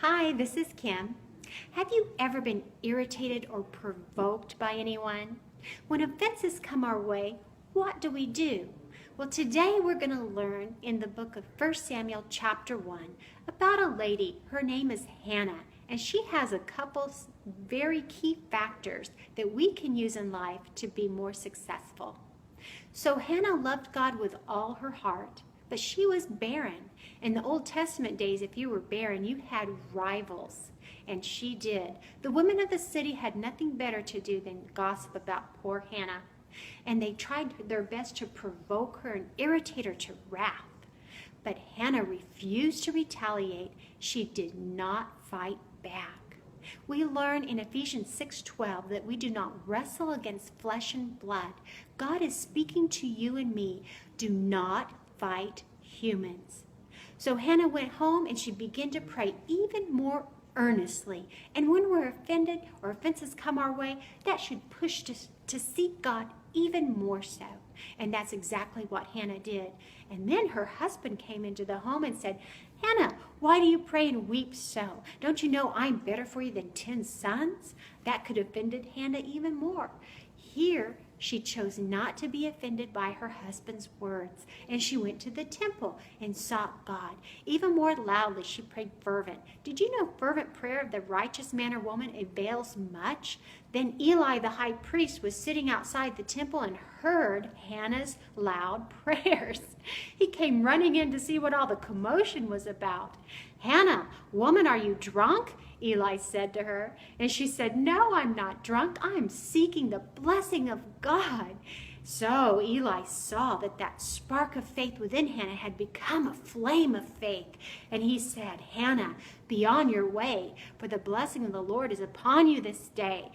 Hi, this is Kim. Have you ever been irritated or provoked by anyone? When offenses come our way, what do? Well, today we're going to learn in the book of 1 Samuel chapter 1 about a lady. Her name is Hanna, and she has a couple very key factors that we can use in life to be more successful. So Hanna loved God with all her heart, but she was barren. In the Old Testament days, if you were barren, you had rivals, and she did. The women of the city had nothing better to do than gossip about poor Hanna, and they tried their best to provoke her and irritate her to wrath. But Hanna refused to retaliate. She did not fight back. We learn in Ephesians 6:12 that we do not wrestle against flesh and blood. God is speaking to you and me. Do not fight humans. So Hanna went home and she began to pray even more earnestly. And when we're offended or offenses come our way, that should push us to seek God even more so. And that's exactly what Hanna did. And then her husband came into the home and said, "Hanna, why do you pray and weep so? Don't you know I'm better for you than 10 sons? That could have offended Hanna even more. Here, she chose not to be offended by her husband's words, and she went to the temple and sought God. Even more loudly, she prayed fervent. Did you know fervent prayer of the righteous man or woman avails much? Then Eli, the high priest, was sitting outside the temple and heard Hannah's loud prayers. He came running in to see what all the commotion was about. "Hanna, woman, are you drunk?" Eli said to her. And she said, "No, I'm not drunk. I'm seeking the blessing of God." So Eli saw that spark of faith within Hanna had become a flame of faith. And he said, "Hanna, be on your way, for the blessing of the Lord is upon you this day.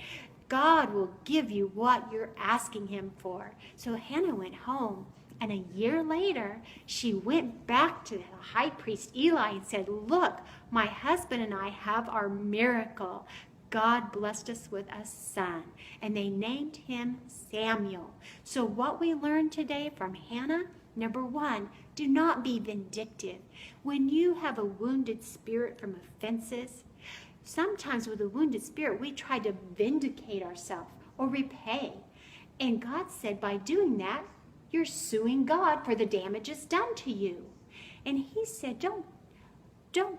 God will give you what you're asking him for." So Hanna went home. And a year later, she went back to the high priest Eli and said, "Look, my husband and I have our miracle. God blessed us with a son." And they named him Samuel. So what we learned today from Hanna, number 1, do not be vindictive. When you have a wounded spirit from offenses, sometimes with a wounded spirit, we try to vindicate ourselves or repay. And God said by doing that, you're suing God for the damages done to you. And he said, don't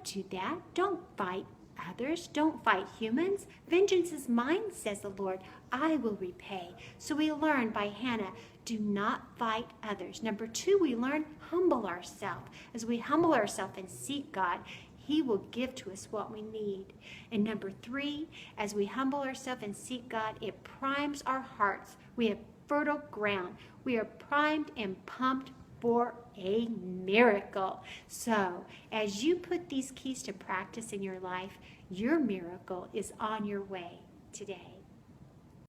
do that. Don't fight others. Don't fight humans. "Vengeance is mine," says the Lord. "I will repay." So we learn by Hanna, do not fight others. Number 2, we learn humble ourselves. As we humble ourselves and seek God, he will give to us what we need. And number 3, as we humble ourselves and seek God, it primes our hearts. We have fertile ground. We are primed and pumped for a miracle. So, as you put these keys to practice in your life, your miracle is on your way today.